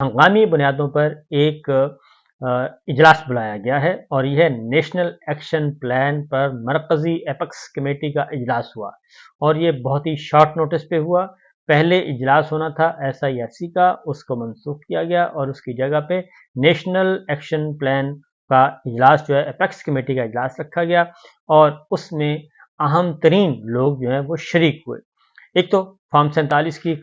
ہنگامی بنیادوں پر ایک اجلاس بلایا گیا ہے اور یہ نیشنل ایکشن پلان پر مرکزی ایپیکس کمیٹی کا اجلاس ہوا اور یہ بہت ہی شارٹ نوٹس پہ ہوا۔ پہلے اجلاس ہونا تھا SIFC کا، اس کو منسوخ کیا گیا اور اس کی جگہ پہ نیشنل ایکشن پلان کا اجلاس جو ہے ایپیکس کمیٹی کا اجلاس رکھا گیا اور اس میں اہم ترین لوگ جو ہیں وہ شریک ہوئے۔ ایک تو فارم 47 کی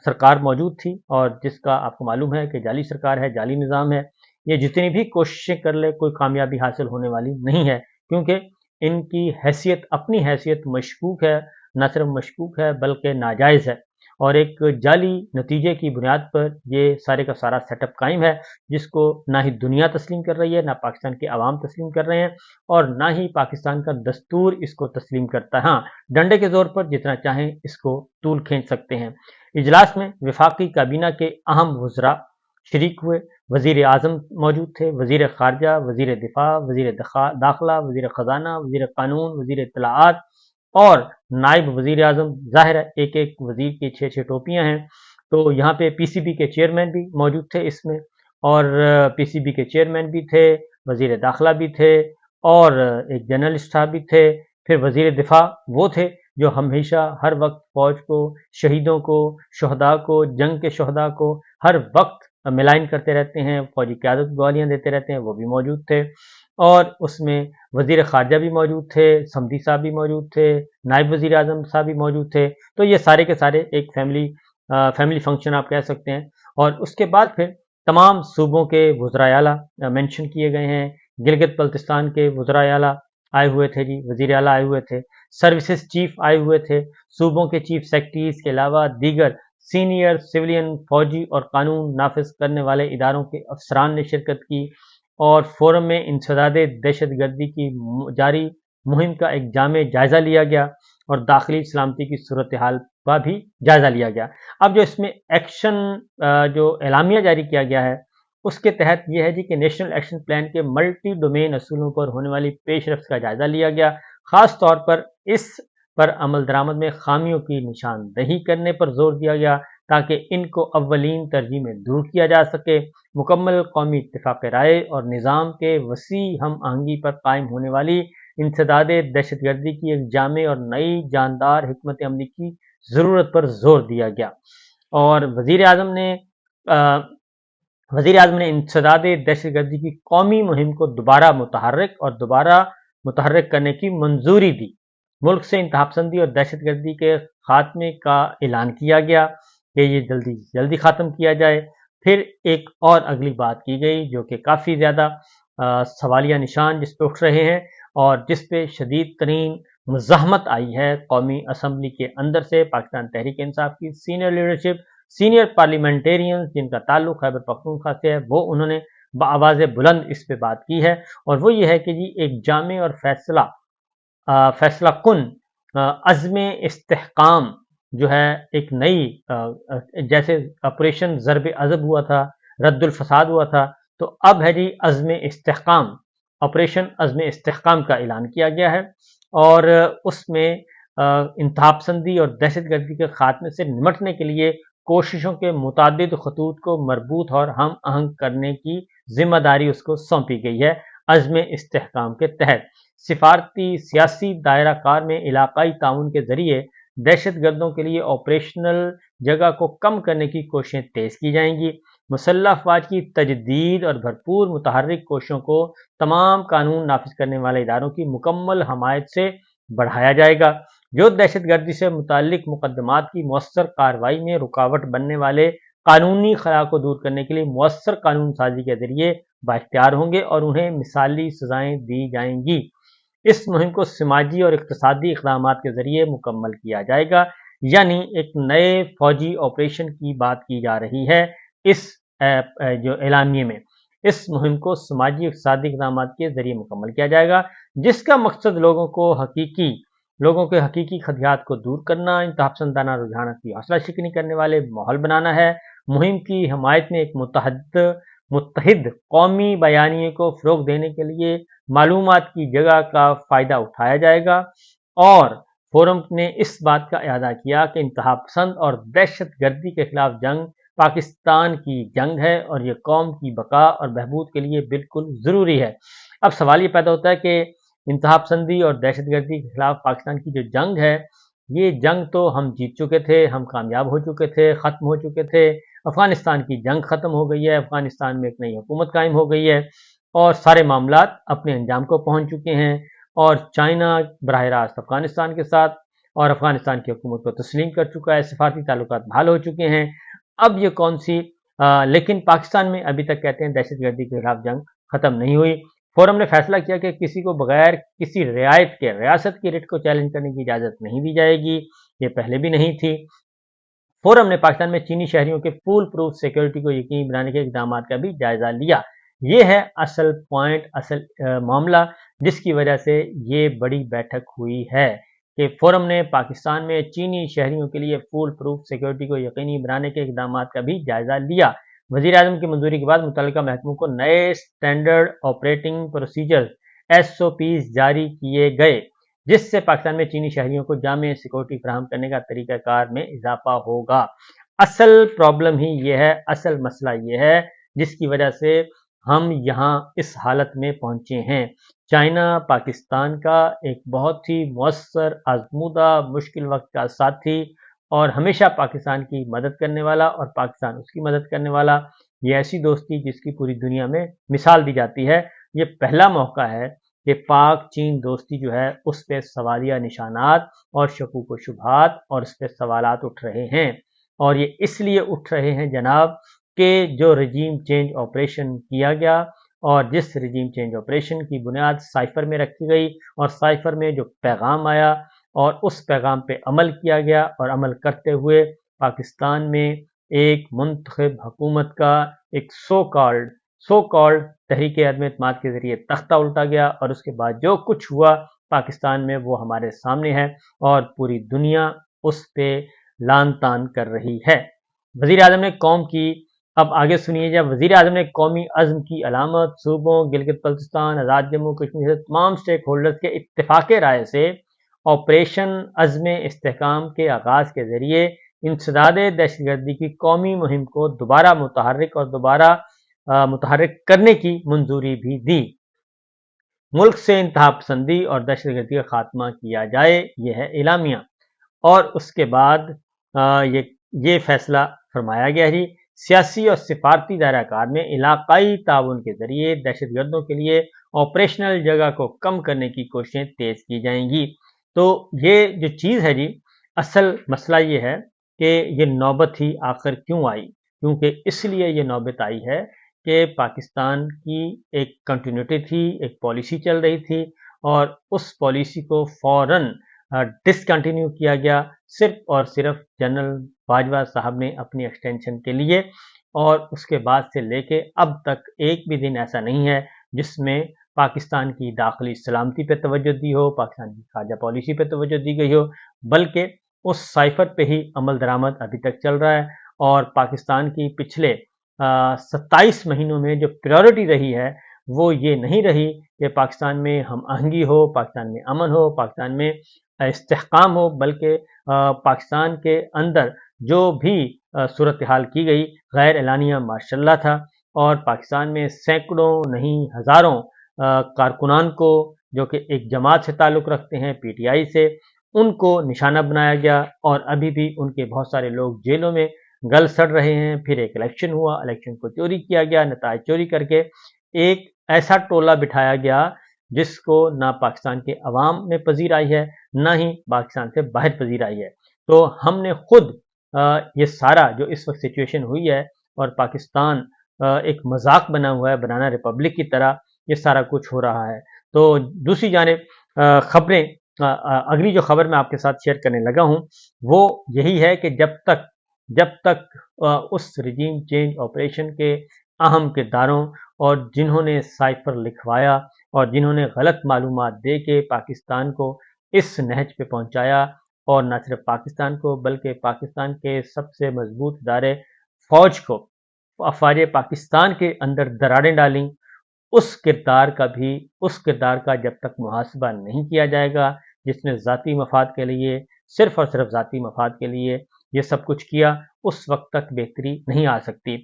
سرکار موجود تھی اور جس کا آپ کو معلوم ہے کہ جعلی سرکار ہے، جعلی نظام ہے، یہ جتنی بھی کوششیں کر لے کوئی کامیابی حاصل ہونے والی نہیں ہے، کیونکہ ان کی حیثیت، اپنی حیثیت مشکوک ہے، نہ صرف مشکوک ہے بلکہ ناجائز ہے اور ایک جعلی نتیجے کی بنیاد پر یہ سارے کا سارا سیٹ اپ قائم ہے، جس کو نہ ہی دنیا تسلیم کر رہی ہے، نہ پاکستان کے عوام تسلیم کر رہے ہیں اور نہ ہی پاکستان کا دستور اس کو تسلیم کرتا ہے۔ ہاں، ڈنڈے کے زور پر جتنا چاہیں اس کو طول کھینچ سکتے ہیں۔ اجلاس میں وفاقی کابینہ کے اہم وزراء شریک ہوئے، وزیر اعظم موجود تھے، وزیر خارجہ، وزیر دفاع، وزیر داخلہ، وزیر خزانہ، وزیر قانون، وزیر اطلاعات اور نائب وزیر اعظم۔ ظاہر ہے ایک ایک وزیر کی 6 ٹوپیاں ہیں، تو یہاں پہ PCB کے چیئرمین بھی موجود تھے اس میں، اور PCB کے چیئرمین بھی تھے، وزیر داخلہ بھی تھے اور ایک جنرل اسٹاف بھی تھے۔ پھر وزیر دفاع وہ تھے جو ہمیشہ ہر وقت فوج کو، شہیدوں کو، شہداء کو، جنگ کے شہداء کو ہر وقت ملائن کرتے رہتے ہیں، فوجی قیادت گوالیاں دیتے رہتے ہیں، وہ بھی موجود تھے۔ اور اس میں وزیر خارجہ بھی موجود تھے، سمدھی صاحب بھی موجود تھے، نائب وزیر اعظم صاحب بھی موجود تھے۔ تو یہ سارے کے سارے ایک فیملی فنکشن آپ کہہ سکتے ہیں۔ اور اس کے بعد پھر تمام صوبوں کے وزرائے اعلیٰ مینشن کیے گئے ہیں۔ گلگت بلتستان کے وزرائے اعلیٰ آئے ہوئے تھے، جی وزیر اعلیٰ آئے ہوئے تھے، سروسز چیف آئے ہوئے تھے، صوبوں کے چیف سیکرٹریز کے علاوہ دیگر سینئر سویلین، فوجی اور قانون نافذ کرنے والے اداروں کے افسران نے شرکت کی اور فورم میں انسداد دہشت گردی کی جاری مہم کا ایک جامع جائزہ لیا گیا اور داخلی سلامتی کی صورتحال کا بھی جائزہ لیا گیا۔ اب جو اس میں ایکشن جو اعلامیہ جاری کیا گیا ہے اس کے تحت یہ ہے جی کہ نیشنل ایکشن پلان کے ملٹی ڈومین اصولوں پر ہونے والی پیش رفت کا جائزہ لیا گیا، خاص طور پر اس پر عمل درآمد میں خامیوں کی نشاندہی کرنے پر زور دیا گیا تاکہ ان کو اولین ترجیح میں دور کیا جا سکے۔ مکمل قومی اتفاق رائے اور نظام کے وسیع ہم آہنگی پر قائم ہونے والی انسداد دہشت گردی کی ایک جامع اور نئی جاندار حکمت عملی کی ضرورت پر زور دیا گیا اور وزیر اعظم نے انسداد دہشت گردی کی قومی مہم کو دوبارہ متحرک کرنے کی منظوری دی۔ ملک سے انتہا پسندی اور دہشت گردی کے خاتمے کا اعلان کیا گیا کہ یہ جلدی ختم کیا جائے۔ پھر ایک اور اگلی بات کی گئی جو کہ کافی زیادہ سوالیہ نشان جس پہ اٹھ رہے ہیں اور جس پہ شدید ترین مزاحمت آئی ہے قومی اسمبلی کے اندر سے، پاکستان تحریک انصاف کی سینئر لیڈرشپ، سینئر پارلیمنٹیرینز جن کا تعلق خیبر پختونخوا سے ہے، وہ انہوں نے بآواز بلند اس پہ بات کی ہے اور وہ یہ ہے کہ جی ایک جامع اور فیصلہ کن عزم استحکام جو ہے ایک نئی جیسے آپریشن ضرب عضب ہوا تھا، رد الفساد ہوا تھا، تو اب ہے جی عزم استحکام، آپریشن عزم استحکام کا اعلان کیا گیا ہے اور اس میں انتہا پسندی اور دہشت گردی کے خاتمے سے نمٹنے کے لیے کوششوں کے متعدد خطوط کو مربوط اور ہم آہنگ کرنے کی ذمہ داری اس کو سونپی گئی ہے۔ عزم استحکام کے تحت سفارتی سیاسی دائرہ کار میں علاقائی تعاون کے ذریعے دہشت گردوں کے لیے آپریشنل جگہ کو کم کرنے کی کوششیں تیز کی جائیں گی۔ مسلح افواج کی تجدید اور بھرپور متحرک کوششوں کو تمام قانون نافذ کرنے والے اداروں کی مکمل حمایت سے بڑھایا جائے گا۔ جو دہشت گردی سے متعلق مقدمات کی مؤثر کارروائی میں رکاوٹ بننے والے قانونی خلا کو دور کرنے کے لیے مؤثر قانون سازی کے ذریعے بااختیار ہوں گے اور انہیں مثالی سزائیں دی جائیں گی۔ اس مہم کو سماجی اور اقتصادی اقدامات کے ذریعے مکمل کیا جائے گا، یعنی ایک نئے فوجی آپریشن کی بات کی جا رہی ہے اس جو اعلامیے میں۔ اس مہم کو سماجی اقتصادی اقدامات کے ذریعے مکمل کیا جائے گا جس کا مقصد لوگوں کے حقیقی خدشات کو دور کرنا، انتہا پسندانہ رجحانات کی حوصلہ شکنی کرنے والے ماحول بنانا ہے۔ مہم کی حمایت میں ایک متحد قومی بیانیے کو فروغ دینے کے لیے معلومات کی جگہ کا فائدہ اٹھایا جائے گا اور فورم نے اس بات کا اعادہ کیا کہ انتہا پسند اور دہشت گردی کے خلاف جنگ پاکستان کی جنگ ہے اور یہ قوم کی بقا اور بہبود کے لیے بالکل ضروری ہے۔ اب سوال یہ پیدا ہوتا ہے کہ انتہا پسندی اور دہشت گردی کے خلاف پاکستان کی جو جنگ ہے، یہ جنگ تو ہم جیت چکے تھے، ہم کامیاب ہو چکے تھے، ختم ہو چکے تھے، افغانستان کی جنگ ختم ہو گئی ہے، افغانستان میں ایک نئی حکومت قائم ہو گئی ہے اور سارے معاملات اپنے انجام کو پہنچ چکے ہیں، اور چائنا براہ راست افغانستان کے ساتھ اور افغانستان کی حکومت کو تسلیم کر چکا ہے، سفارتی تعلقات بحال ہو چکے ہیں۔ اب یہ کون سی لیکن پاکستان میں ابھی تک کہتے ہیں دہشت گردی کے خلاف جنگ ختم نہیں ہوئی۔ فورم نے فیصلہ کیا کہ کسی کو بغیر کسی رعایت کے ریاست کی رٹ کو چیلنج کرنے کی اجازت نہیں دی جائے گی، یہ پہلے بھی نہیں تھی۔ فورم نے پاکستان میں چینی شہریوں کے فول پروف سیکیورٹی کو یقینی بنانے کے اقدامات کا بھی جائزہ لیا۔ یہ ہے اصل پوائنٹ، اصل معاملہ جس کی وجہ سے یہ بڑی بیٹھک ہوئی ہے کہ فورم نے پاکستان میں چینی شہریوں کے لیے فول پروف سیکیورٹی کو یقینی بنانے کے اقدامات کا بھی جائزہ لیا۔ وزیر اعظم کی منظوری کے بعد متعلقہ محکموں کو نئے اسٹینڈرڈ آپریٹنگ پروسیجرز SOPs جاری کیے گئے، جس سے پاکستان میں چینی شہریوں کو جامع سیکورٹی فراہم کرنے کا طریقہ کار میں اضافہ ہوگا۔ اصل پرابلم ہی یہ ہے، اصل مسئلہ یہ ہے جس کی وجہ سے ہم یہاں اس حالت میں پہنچے ہیں۔ چائنا پاکستان کا ایک بہت ہی مؤثر، آزمودہ، مشکل وقت کا ساتھی اور ہمیشہ پاکستان کی مدد کرنے والا اور پاکستان اس کی مدد کرنے والا، یہ ایسی دوستی جس کی پوری دنیا میں مثال دی جاتی ہے۔ یہ پہلا موقع ہے کہ پاک چین دوستی جو ہے اس پہ سوالیہ نشانات اور شکوک و شبہات اور اس پہ سوالات اٹھ رہے ہیں، اور یہ اس لیے اٹھ رہے ہیں جناب کہ جو رجیم چینج آپریشن کیا گیا اور جس رجیم چینج آپریشن کی بنیاد سائفر میں رکھی گئی اور سائفر میں جو پیغام آیا اور اس پیغام پہ عمل کیا گیا اور عمل کرتے ہوئے پاکستان میں ایک منتخب حکومت کا ایک سو کالڈ تحریک عدم اعتماد کے ذریعے تختہ الٹا گیا، اور اس کے بعد جو کچھ ہوا پاکستان میں وہ ہمارے سامنے ہے اور پوری دنیا اس پہ لان تان کر رہی ہے۔ وزیر اعظم نے قوم کی، اب آگے سنیے، جب وزیر اعظم نے قومی عزم کی علامت صوبوں گلگت بلتستان، آزاد جموں کشمیر سے تمام سٹیک ہولڈرز کے اتفاق رائے سے آپریشن عزم استحکام کے آغاز کے ذریعے انسداد دہشت گردی کی قومی مہم کو دوبارہ متحرک کرنے کی منظوری بھی دی۔ ملک سے انتہا پسندی اور دہشت گردی کا خاتمہ کیا جائے، یہ ہے اعلامیہ۔ اور اس کے بعد یہ فیصلہ فرمایا گیا ہے سیاسی اور سفارتی دائرہ کار میں علاقائی تعاون کے ذریعے دہشت گردوں کے لیے آپریشنل جگہ کو کم کرنے کی کوششیں تیز کی جائیں گی۔ تو یہ جو چیز ہے اصل مسئلہ یہ ہے کہ یہ نوبت ہی آخر کیوں آئی، کیونکہ اس لیے یہ نوبت آئی ہے کہ پاکستان کی ایک کنٹینیوٹی تھی، ایک پالیسی چل رہی تھی اور اس پالیسی کو فوراً ڈسکنٹینیو کیا گیا، صرف اور صرف جنرل باجوہ صاحب نے اپنی ایکسٹینشن کے لیے، اور اس کے بعد سے لے کے اب تک ایک بھی دن ایسا نہیں ہے جس میں پاکستان کی داخلی سلامتی پہ توجہ دی ہو، پاکستان کی خارجہ پالیسی پہ توجہ دی گئی ہو، بلکہ اس سائفر پہ ہی عمل درآمد ابھی تک چل رہا ہے۔ اور پاکستان کی پچھلے 27 مہینوں میں جو پریورٹی رہی ہے وہ یہ نہیں رہی کہ پاکستان میں ہم آہنگی ہو، پاکستان میں امن ہو، پاکستان میں استحکام ہو، بلکہ پاکستان کے اندر جو بھی صورتحال کی گئی غیر اعلانیہ ماشاءاللہ تھا، اور پاکستان میں سینکڑوں نہیں ہزاروں کارکنان کو جو کہ ایک جماعت سے تعلق رکھتے ہیں PTI سے، ان کو نشانہ بنایا گیا، اور ابھی بھی ان کے بہت سارے لوگ جیلوں میں گل سڑ رہے ہیں۔ پھر ایک الیکشن ہوا، الیکشن کو چوری کیا گیا، نتائج چوری کر کے ایک ایسا ٹولہ بٹھایا گیا جس کو نہ پاکستان کے عوام میں پذیر آئی ہے، نہ ہی پاکستان سے باہر پذیر آئی ہے۔ تو ہم نے خود یہ سارا جو اس وقت سچویشن ہوئی ہے اور پاکستان ایک مذاق بنا ہوا ہے، بنانا ریپبلک کی طرح، یہ سارا کچھ ہو رہا ہے۔ تو دوسری جانب خبریں، اگلی جو خبر میں آپ کے ساتھ شیئر کرنے لگا ہوں وہ یہی ہے کہ جب تک اس رجیم چینج آپریشن کے اہم کرداروں اور جنہوں نے سائفر لکھوایا اور جنہوں نے غلط معلومات دے کے پاکستان کو اس نہج پہ پہنچایا، اور نہ صرف پاکستان کو بلکہ پاکستان کے سب سے مضبوط ادارے فوج کو، افواج پاکستان کے اندر دراڑیں ڈالیں، اس کردار کا جب تک محاسبہ نہیں کیا جائے گا جس نے ذاتی مفاد کے لیے، صرف اور صرف ذاتی مفاد کے لیے یہ سب کچھ کیا، اس وقت تک بہتری نہیں آ سکتی۔